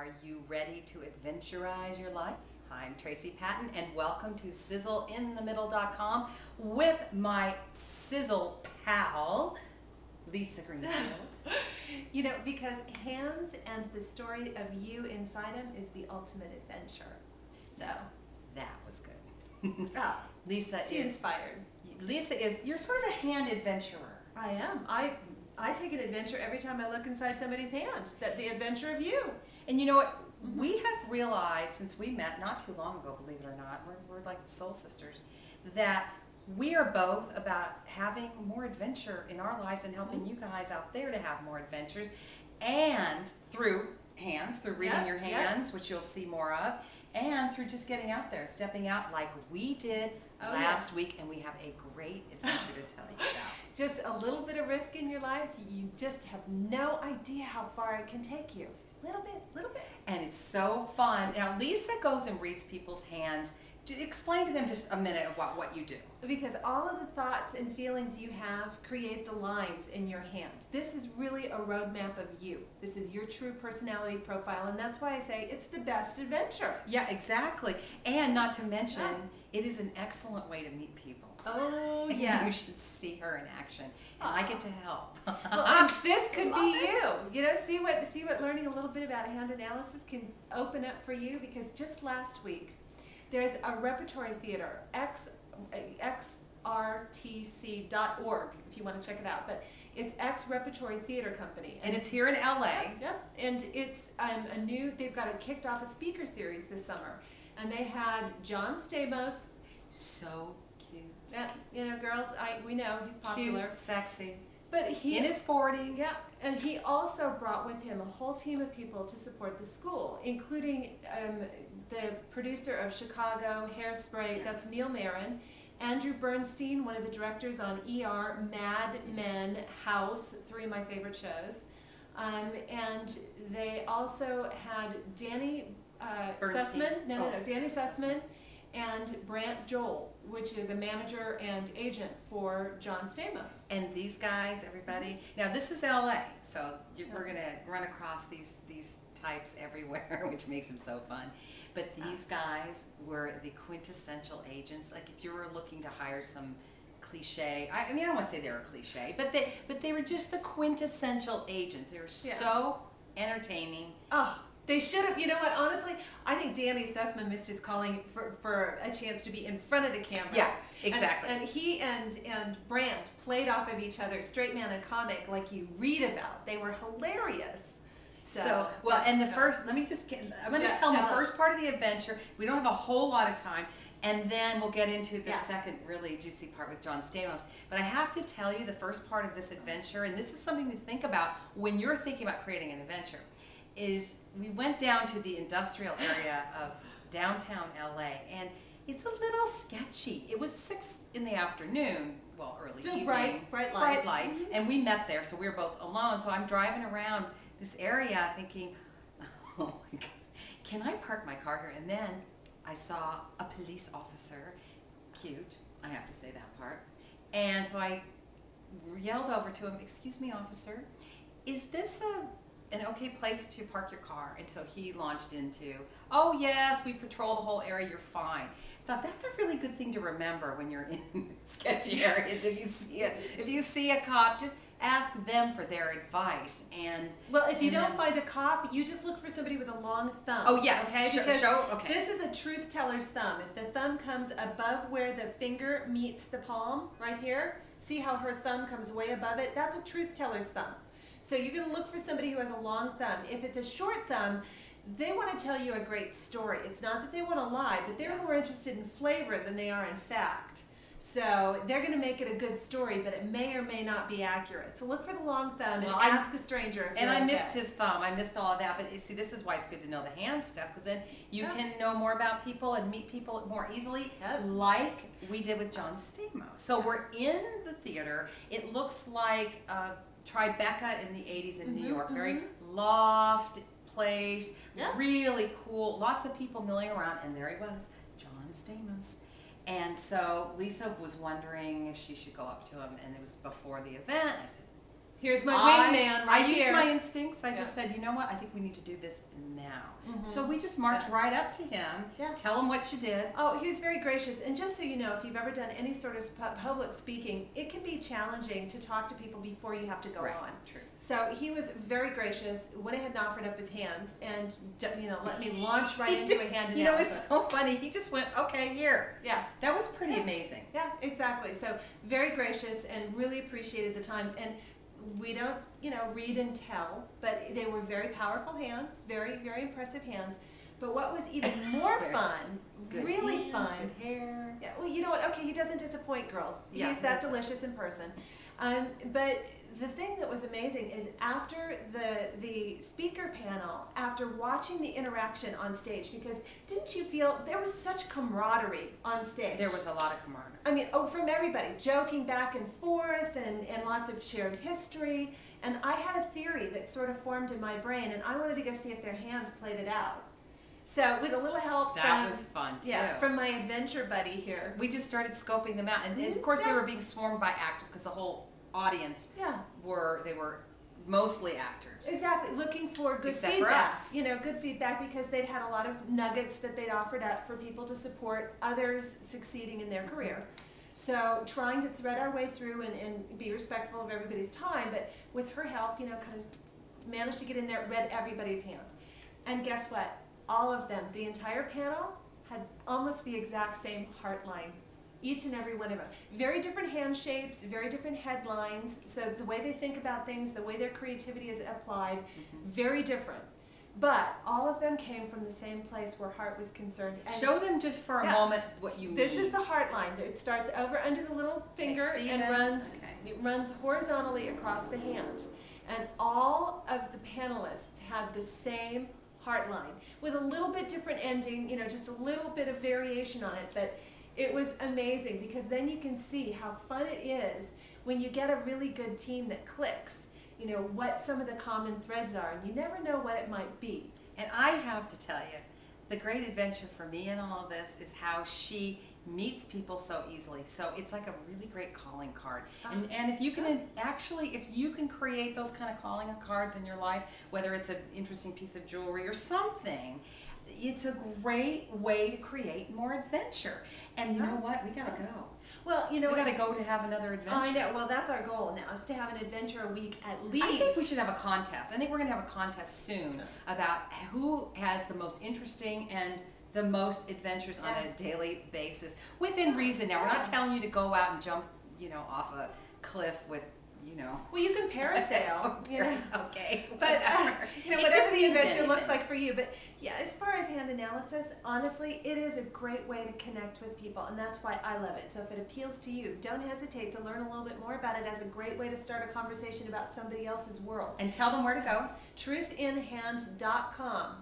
Are you ready to adventurize your life? Hi, I'm Tracy Pattin, and welcome to SizzleInTheMiddle.com with my Sizzle pal, Lisa Greenfield. You know, because hands and the story of you inside them is the ultimate adventure. So that was good. Oh, Lisa she inspired. Lisa is, you're sort of a hand adventurer. I am. I take an adventure every time I look inside somebody's hand. That the adventure of you. And you know what? We have realized since we met not too long ago, believe it or not, we're like soul sisters, that we are both about having more adventure in our lives and helping you guys out there to have more adventures, and through hands, through reading your hands, which you'll see more of, and through just getting out there, stepping out like we did last week, and we have a great adventure to tell you about. Just a little bit of risk in your life, you just have no idea how far it can take you. Little bit. And it's so fun. Now, Lisa goes and reads people's hands. Explain to them just a minute about what you do. Because all of the thoughts and feelings you have create the lines in your hand. This is really a roadmap of you. This is your true personality profile, and that's why I say it's the best adventure. Yeah, exactly. And not to mention, it is an excellent way to meet people. Oh, yes. You should see her in action, and I get to help. Well, and this could be you. You know, see what learning a little bit about hand analysis can open up for you, because just last week, there's a repertory theater, xrtc.org, if you want to check it out. But it's X Repertory Theater Company. And it's here in LA. Yep. And it's they've got kicked off a speaker series this summer. And they had John Stamos. So cute. You know, girls, we know he's popular. Cute, sexy. But he, in his 40s. Yeah, and he also brought with him a whole team of people to support the school, including the producer of Chicago, Hairspray, that's Neil Marin, Andrew Bernstein, one of the directors on ER, Mad Men, House, 3 of my favorite shows. And they also had Danny Sussman, Danny Sussman, and Brant Joel, which is the manager and agent for John Stamos. And these guys, everybody, now this is LA, so we're going to run across these types everywhere, which makes it so fun. But these guys were the quintessential agents. Like if you were looking to hire some cliche, I mean, I don't want to say they were cliche, but they were just the quintessential agents. They were so entertaining. Oh, they should have, you know what, honestly, I think Danny Sussman missed his calling for a chance to be in front of the camera. Yeah, exactly. And he and Brant played off of each other, straight man and comic, like you read about. They were hilarious. So well, and the first, I'm going to tell them the first part of the adventure. We don't have a whole lot of time, and then we'll get into the second really juicy part with John Stamos. But I have to tell you the first part of this adventure, and this is something to think about when you're thinking about creating an adventure, is we went down to the industrial area of downtown LA, and it's a little sketchy. It was 6 in the afternoon, well, early evening. Still bright light. And we met there, so we were both alone. So I'm driving around this area thinking, oh my God, can I park my car here? And then I saw a police officer, cute, I have to say that part. And so I yelled over to him, excuse me, officer, is this an okay place to park your car? And so he launched into, oh yes, we patrol the whole area, you're fine. I thought that's a really good thing to remember when you're in sketchy areas. If you see a cop, just ask them for their advice. And well, if you don't find a cop, you just look for somebody with a long thumb. Oh yes, okay? Because this is a truth teller's thumb. If the thumb comes above where the finger meets the palm, right here, see how her thumb comes way above it? That's a truth teller's thumb. So you're going to look for somebody who has a long thumb. If it's a short thumb, they want to tell you a great story. It's not that they want to lie, but they're more interested in flavor than they are in fact. So they're going to make it a good story, but it may or may not be accurate. So look for the long thumb and ask a stranger if and I missed his thumb. I missed all of that. But you see, this is why it's good to know the hand stuff, because then you can know more about people and meet people more easily, like we did with John Stamos. So we're in the theater. It looks like Tribeca in the 80s in New York. Very loft place, really cool, lots of people milling around, and there he was, John Stamos. And so Lisa was wondering if she should go up to him, and it was before the event. I said, Here's my wingman right here. I used here. my instincts. I just said, you know what? I think we need to do this now. So we just marched right up to him. Tell him what you did. Oh, he was very gracious. And just so you know, if you've ever done any sort of public speaking, it can be challenging to talk to people before you have to go on. True. So he was very gracious, went ahead and offered up his hands and, you know, let me launch right into a hand analysis. You know, it's so funny. He just went, okay, here. Yeah. That was pretty amazing. Yeah, exactly. So very gracious and really appreciated the time. And we don't, you know, read and tell, but they were very powerful hands, very, very impressive hands. But what was even more fun, really hands, fun. Good hair. Yeah, well, you know what? Okay, he doesn't disappoint girls. Yeah, He's that delicious in person. But the thing that was amazing is after the speaker panel, after watching the interaction on stage, because didn't you feel there was such camaraderie on stage? There was a lot of camaraderie. I mean, from everybody, joking back and forth and lots of shared history. And I had a theory that sort of formed in my brain, and I wanted to go see if their hands played it out. So with a little help that was fun too. Yeah, from my adventure buddy here. We just started scoping them out. And of course they were being swarmed by actors because the whole audience were mostly actors. Exactly, looking for good Except feedback. for us. You know, good feedback because they'd had a lot of nuggets that they'd offered up for people to support others succeeding in their career. So trying to thread our way through and be respectful of everybody's time, but with her help, you know, kind of managed to get in there, read everybody's hand. And guess what? All of them, the entire panel, had almost the exact same heart line. Each and every one of them. Very different hand shapes, very different headlines. So the way they think about things, the way their creativity is applied, very different. But all of them came from the same place where heart was concerned. And show them just for a moment what you mean. This is the heart line. It starts over under the little finger and it runs horizontally across the hand. And all of the panelists had the same heart line with a little bit different ending, you know, just a little bit of variation on it. But it was amazing because then you can see how fun it is when you get a really good team that clicks, you know, what some of the common threads are, and you never know what it might be. And I have to tell you, the great adventure for me in all of this is how she meets people so easily. So it's like a really great calling card. And if you can if you can create those kind of calling cards in your life, whether it's an interesting piece of jewelry or something, it's a great way to create more adventure. And you know what? We gotta go. Well, you know, we gotta go to have another adventure. I know. Well, that's our goal now, is to have an adventure a week at least. I think we should have a contest. I think we're gonna have a contest soon about who has the most interesting and the most adventures on a daily basis, within reason. Now, we're not telling you to go out and jump, you know, off a cliff with, you know. Well, you can parasail. You know? Okay. But, you know, whatever the adventure looks like for you. But, yeah, as far as hand analysis, honestly, it is a great way to connect with people, and that's why I love it. So if it appeals to you, don't hesitate to learn a little bit more about it as a great way to start a conversation about somebody else's world. And tell them where to go. truthinhand.com.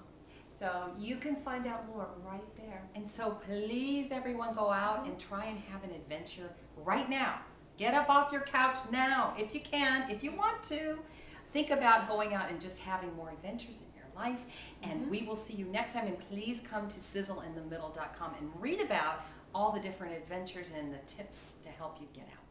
So you can find out more right there. And so please, everyone, go out and try and have an adventure right now. Get up off your couch now, if you can, if you want to. Think about going out and just having more adventures in your life. And we will see you next time. And please come to SizzleInTheMiddle.com and read about all the different adventures and the tips to help you get out.